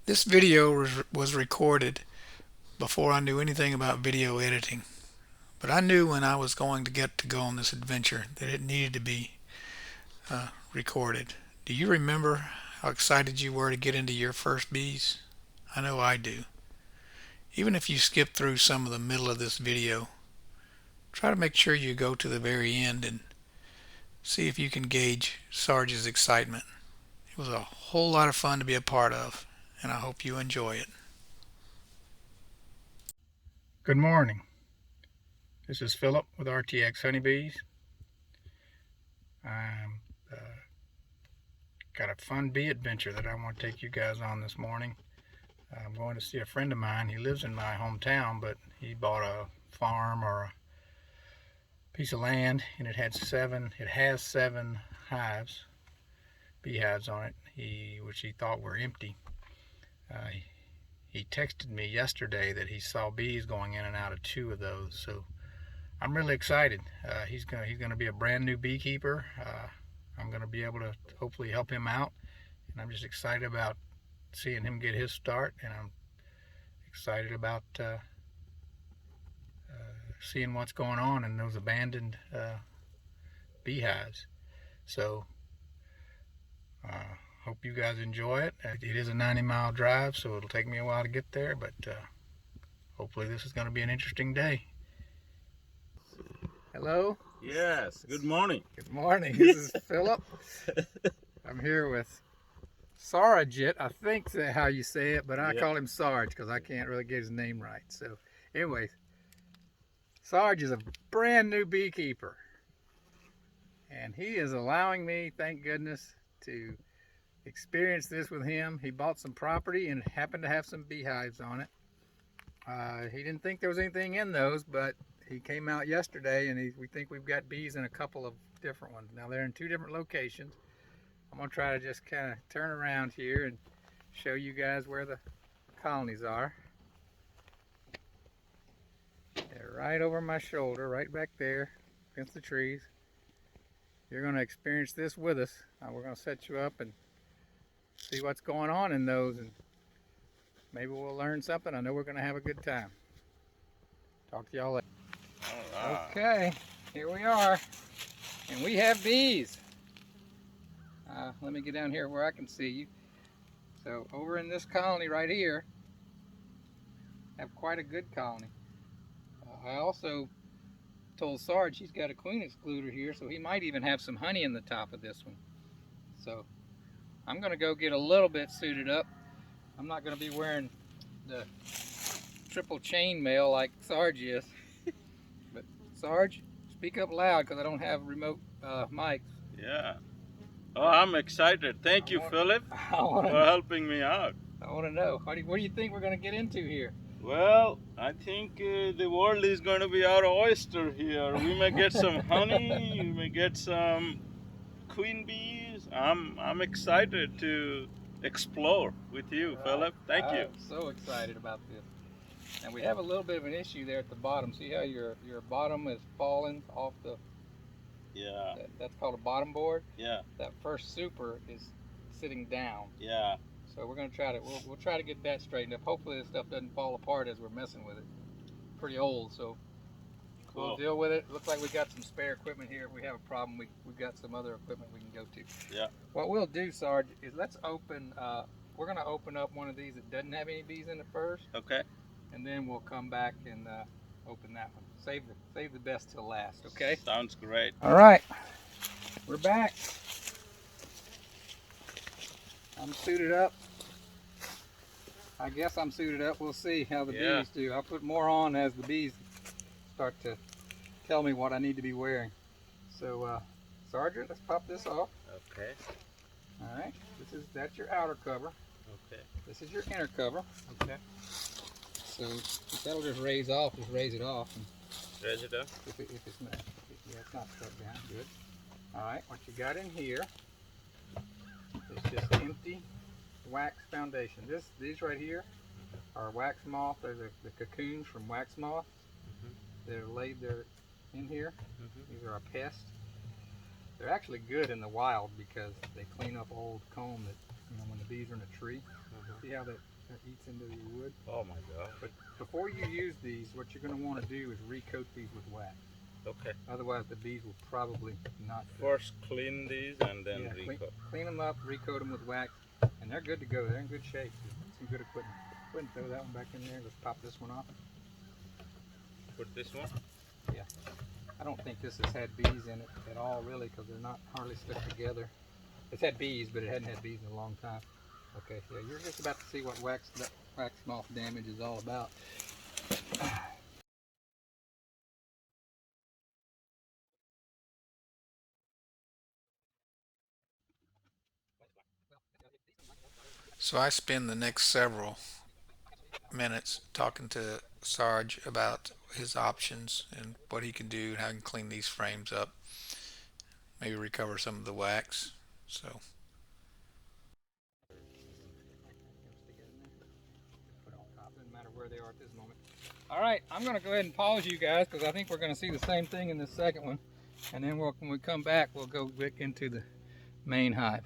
This video was recorded before I knew anything about video editing, but I knew when I was going to get to go on this adventure that it needed to be recorded. Do you remember how excited you were to get into your first bees? I know I do. Even if you skip through some of the middle of this video, try to make sure you go to the very end and see if you can gauge Sarge's excitement. It was a whole lot of fun to be a part of, and I hope you enjoy it. Good morning. This is Philip with RTX Honeybees. I'm got a fun bee adventure that I want to take you guys on this morning. I'm going to see a friend of mine. He lives in my hometown, but he bought a farm or a piece of land, and it has seven hives, beehives on it, which he thought were empty. He texted me yesterday that he saw bees going in and out of two of those, so I'm really excited. He's gonna be a brand new beekeeper. I'm gonna be able to hopefully help him out, and I'm just excited about seeing him get his start, and I'm excited about seeing what's going on in those abandoned beehives. So hope you guys enjoy it. It is a 90-mile drive, so it'll take me a while to get there, but hopefully this is going to be an interesting day. Hello? Yes, good morning. Good morning. This is Philip. I'm here with Sarge, I think that's how you say it, but I call him Sarge because I can't really get his name right. So anyways, Sarge is a brand new beekeeper, and he is allowing me, thank goodness, to experience this with him. He bought some property and happened to have some beehives on it. He didn't think there was anything in those, but he came out yesterday and we think we've got bees in a couple of different ones. Now they're in two different locations. I'm going to try to just kind of turn around here and show you guys where the colonies are. They're right over my shoulder, right back there against the trees. You're going to experience this with us. We're going to set you up and see what's going on in those, and maybe we'll learn something. I know we're going to have a good time. Talk to y'all later. Okay, here we are, and we have bees. Let me get down here where I can see you. So over in this colony right here, have quite a good colony. I also told Sarge he's got a queen excluder here, so he might even have some honey in the top of this one. So I'm going to go get a little bit suited up. I'm not going to be wearing the triple chain mail like Sarge is. But Sarge, speak up loud because I don't have remote mics. Yeah. Oh, I'm excited. Thank you, Philip, for helping me out. I want to know, what do you think we're going to get into here? Well, I think the world is going to be our oyster here. We may get some honey, we may get some queen bees. I'm excited to explore with you, Philip. Thank you. I'm so excited about this. And we have a little bit of an issue there at the bottom. See how your bottom is falling off the... Yeah. That's called a bottom board. Yeah. That first super is sitting down. Yeah. So we're going to try to, we'll try to get that straightened up. Hopefully this stuff doesn't fall apart as we're messing with it. Pretty old, so cool. We'll deal with it. Looks like we got some spare equipment here. If we have a problem, we've got some other equipment we can go to. Yeah. What we'll do, Sarge, is let's open, we're going to open up one of these that doesn't have any bees in it first. Okay. And then we'll come back and open that one. Save the best till last, okay? Sounds great. All right, we're back. I'm suited up. I guess I'm suited up. We'll see how the bees do. I'll put more on as the bees start to tell me what I need to be wearing. So, Sergeant, let's pop this off. Okay. All right, that's your outer cover. Okay. This is your inner cover. Okay. So if that'll just raise off, just raise it off. And raise it up? If it's not, it's not shut down. Good. All right, what you got in here is just empty wax foundation. These right here are wax moth. They're the cocoons from wax moth. They're laid there in here. These are a pest. They're actually good in the wild because they clean up old comb that, when the bees are in a tree. See how that eats into your wood. Oh my God. But before you use these, what you're going to want to do is recoat these with wax. Okay. Otherwise, the bees will probably not. First clean these and then Yeah, recoat. clean them up, recoat them with wax, and they're good to go. They're in good shape. Some good equipment. Go ahead and throw that one back in there. Let's pop this one off. Put this one. Yeah. I don't think this has had bees in it at all, really, because they're not hardly stuck together. It's had bees, but it hadn't had bees in a long time. Okay, yeah, you're just about to see what wax moth damage is all about. So I spend the next several minutes talking to Sarge about his options and what he can do and how he can clean these frames up, maybe recover some of the wax. So all right, I'm going to go ahead and pause you guys because I think we're going to see the same thing in the second one, and then when we come back, we'll go back into the main hive.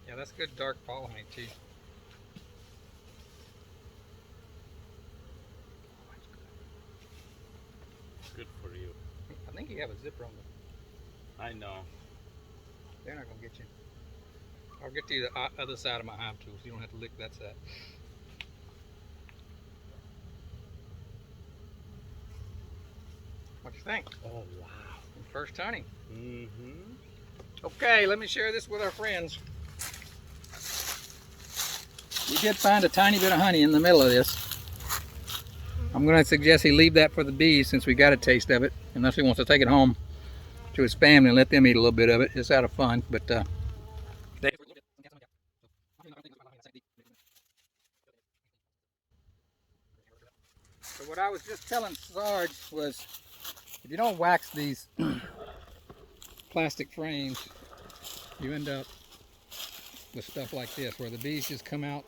Yeah, that's good dark ball honey too. Good for you. I think you have a zipper on the. I know. They're not gonna get you. I'll get to the other side of my hive too, so you don't have to lick that side. What you think? Oh wow. First honey. Mm-hmm. Okay, let me share this with our friends. We did find a tiny bit of honey in the middle of this. I'm going to suggest he leave that for the bees since we got a taste of it, unless he wants to take it home to his family and let them eat a little bit of it, just out of fun. But so what I was just telling Sarge was, if you don't wax these plastic frames, you end up with stuff like this, where the bees just come out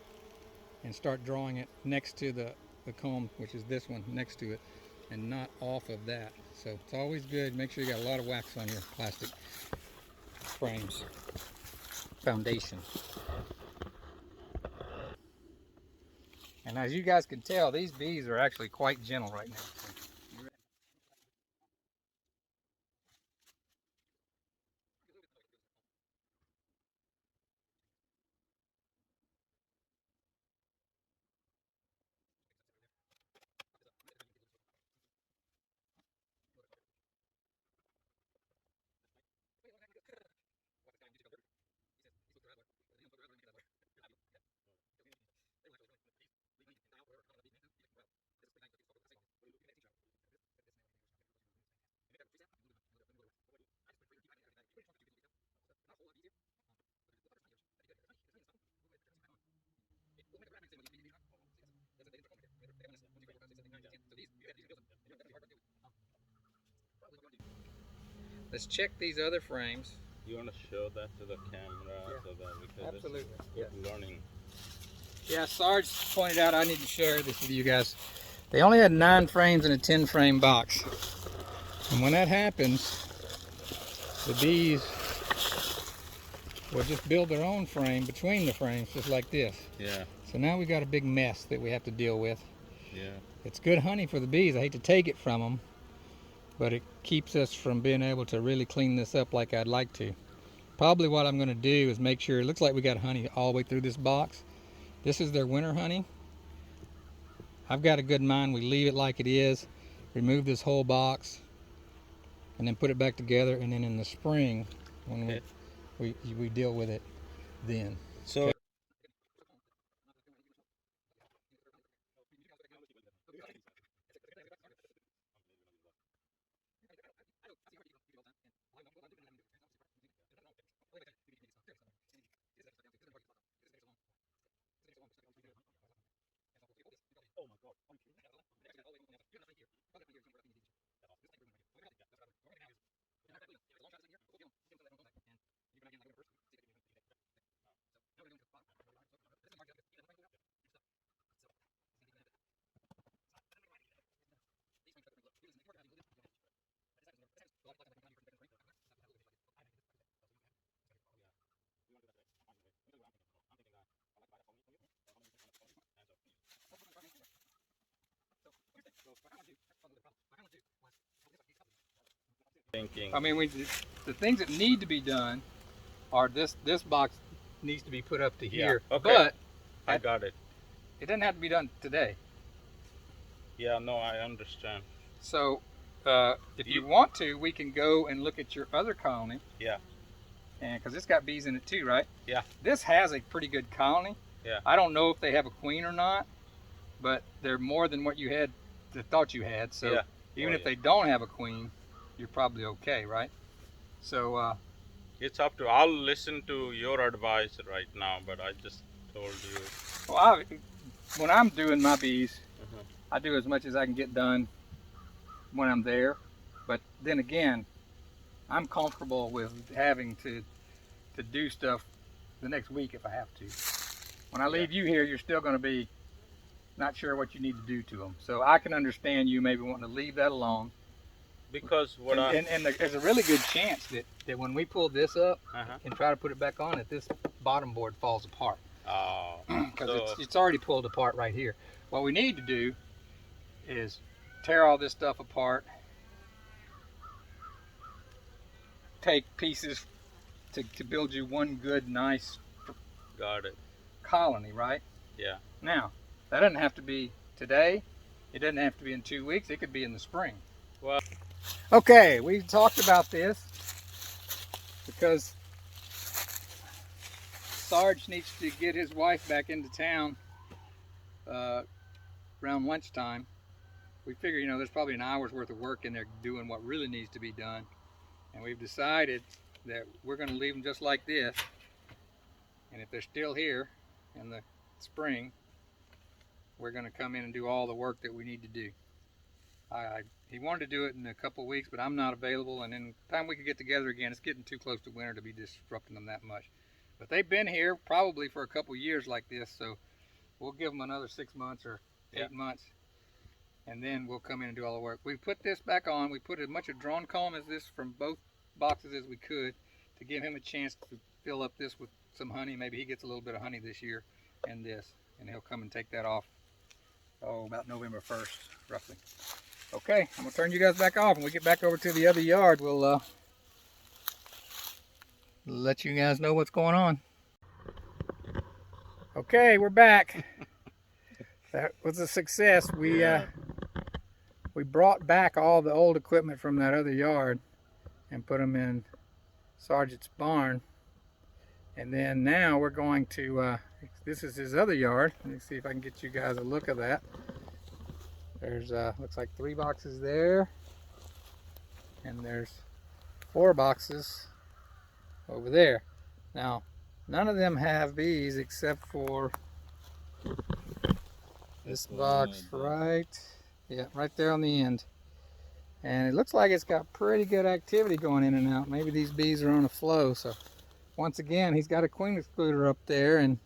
and start drawing it next to the comb, which is this one, next to it, and not off of that. So it's always good. Make sure you got a lot of wax on your plastic frames. Foundation. And as you guys can tell, these bees are actually quite gentle right now. Let's check these other frames. You want to show that to the camera so that because absolutely. It's good learning. Yeah, Sarge pointed out I need to share this with you guys. They only had 9 frames in a 10 frame box. And when that happens, the bees will just build their own frame between the frames, just like this. Yeah. So now we've got a big mess that we have to deal with. Yeah. It's good honey for the bees. I hate to take it from them, but it keeps us from being able to really clean this up like I'd like to. Probably what I'm going to do is make sure, it looks like we got honey all the way through this box. This is their winter honey. I've got a good mind we leave it like it is, remove this whole box, and then put it back together, and then in the spring, when we deal with it then. So Thinking. I mean, the things that need to be done are this box needs to be put up to here. Yeah, okay. But I got it. It doesn't have to be done today. Yeah, no, I understand. So if you want to, we can go and look at your other colony. Yeah. And because it's got bees in it too, right? Yeah. This has a pretty good colony. Yeah. I don't know if they have a queen or not, but they're more than what you had, thought you had. So yeah. even if they don't have a queen, you're probably okay, right? So it's up to. I'll listen to your advice right now, but I just told you. Well, when I'm doing my bees, I do as much as I can get done when I'm there. But then again, I'm comfortable with having to do stuff the next week if I have to. When I leave you here, you're still going to be not sure what you need to do to them. So I can understand you maybe wanting to leave that alone. Because what there's a really good chance that when we pull this up and try to put it back on, that this bottom board falls apart. Oh. Because it's already pulled apart right here. What we need to do is tear all this stuff apart, take pieces to build you one good, nice colony, right? Yeah. Now, that doesn't have to be today. It doesn't have to be in 2 weeks. It could be in the spring. Well, okay, we talked about this because Sarge needs to get his wife back into town around lunchtime. We figure, you know, there's probably an hour's worth of work in there doing what really needs to be done. And we've decided that we're going to leave them just like this. And if they're still here in the spring, we're going to come in and do all the work that we need to do. He wanted to do it in a couple of weeks, but I'm not available. And then the time we could get together again, it's getting too close to winter to be disrupting them that much. But they've been here probably for a couple of years like this, so we'll give them another 6 months or 8 months. And then we'll come in and do all the work. We put this back on. We put as much of drone comb as this from both boxes as we could to give him a chance to fill up this with some honey. Maybe he gets a little bit of honey this year and this, and he'll come and take that off, about November 1st, roughly. Okay, I'm gonna turn you guys back off. When we get back over to the other yard, we'll let you guys know what's going on. Okay, we're back. That was a success. We brought back all the old equipment from that other yard and put them in Sergeant's barn. And then now we're going to, this is his other yard. Let me see if I can get you guys a look at that. There's, looks like 3 boxes there. And there's 4 boxes over there. Now, none of them have bees except for this box right there on the end. And it looks like it's got pretty good activity going in and out. Maybe these bees are on a flow. So once again, he's got a queen excluder up there, and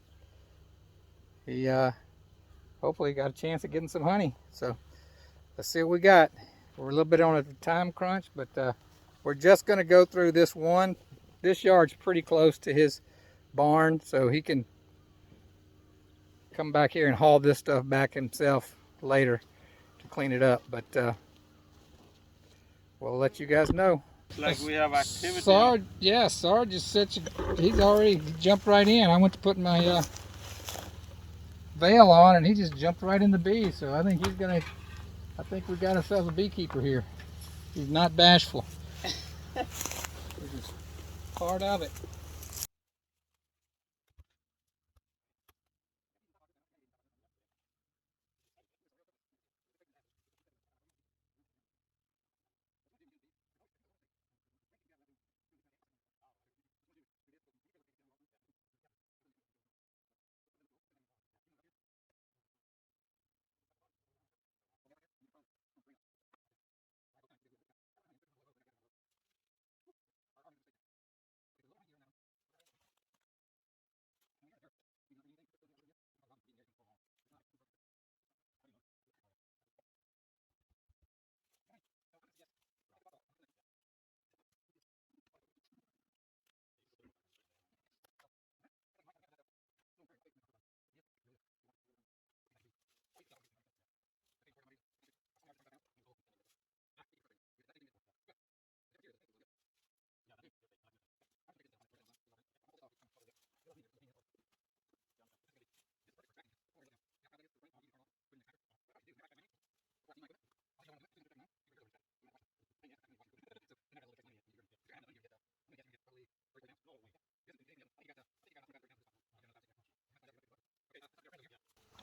he hopefully got a chance at getting some honey. So let's see what we got. We're a little bit on a time crunch, but we're just going to go through this one. This yard's pretty close to his barn, so he can come back here and haul this stuff back himself later to clean it up. But we'll let you guys know. It's like we have activity. Sarge, yeah, Sarge is he's already jumped right in. I went to put my veil on and he just jumped right in the bees. So I think I think we got ourselves a beekeeper here. He's not bashful. This is part of it.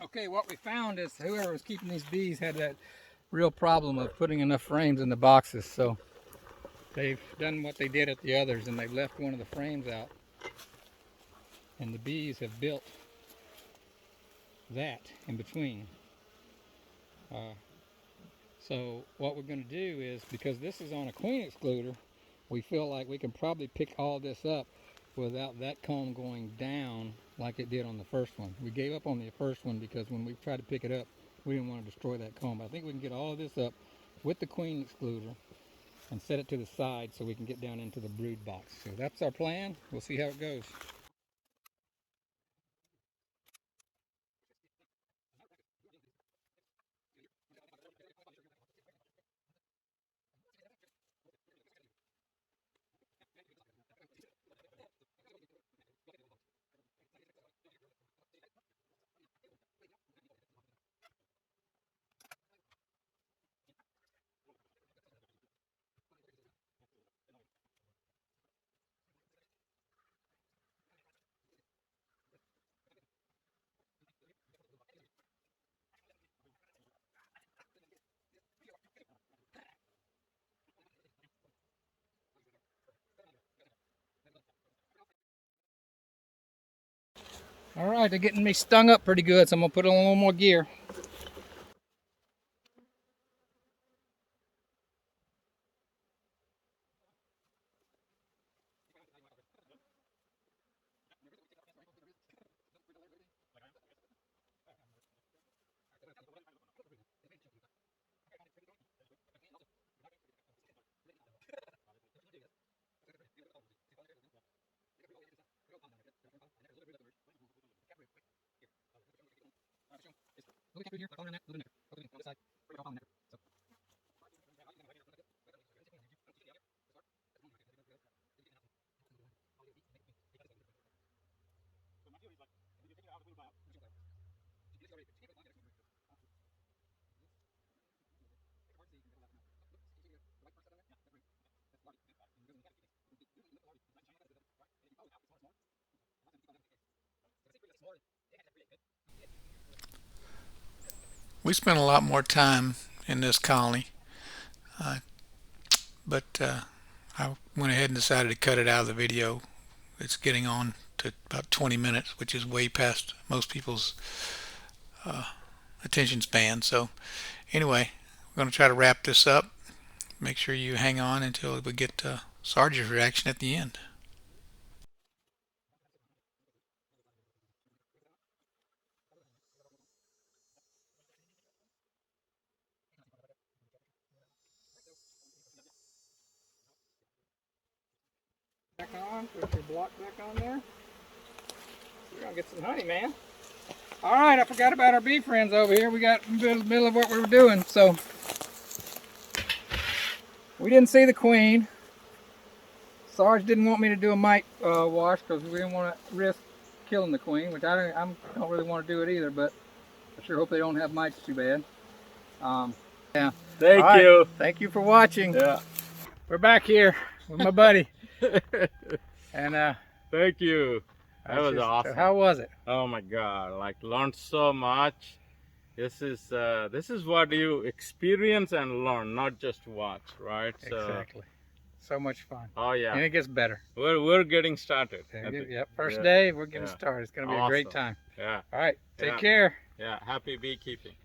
Okay, what we found is whoever was keeping these bees had that real problem of putting enough frames in the boxes. So they've done what they did at the others, and they've left one of the frames out. And the bees have built that in between. So what we're going to do is, because this is on a queen excluder, we feel like we can probably pick all this up without that comb going down like it did on the first one. We gave up on the first one because when we tried to pick it up, we didn't want to destroy that comb. I think we can get all of this up with the queen excluder and set it to the side so we can get down into the brood box. So that's our plan. We'll see how it goes. All right, they're getting me stung up pretty good, so I'm gonna put on a little more gear. We spent a lot more time in this colony, uh, but I went ahead and decided to cut it out of the video. It's getting on to about 20 minutes, which is way past most people's attention span. So anyway, we're going to try to wrap this up. Make sure you hang on until we get Sarge's reaction at the end. Back on, put your block back on there. We're going to get some honey, man. All right, I forgot about our bee friends over here. We got in the middle of what we were doing, so we didn't see the queen. Sarge didn't want me to do a mite wash because we didn't want to risk killing the queen, which I don't really want to do it either, but I sure hope they don't have mites too bad. Yeah. Thank you. Thank you for watching. Yeah. We're back here with my buddy. And Thank you. That was awesome. How was it? Oh my God! Like learned so much. This is what you experience and learn, not just watch, right? Exactly. So much fun. Oh yeah. And it gets better. We're getting started. Yep. First day, we're getting started. It's gonna be a great time. Yeah. All right. Take care. Yeah. Happy beekeeping.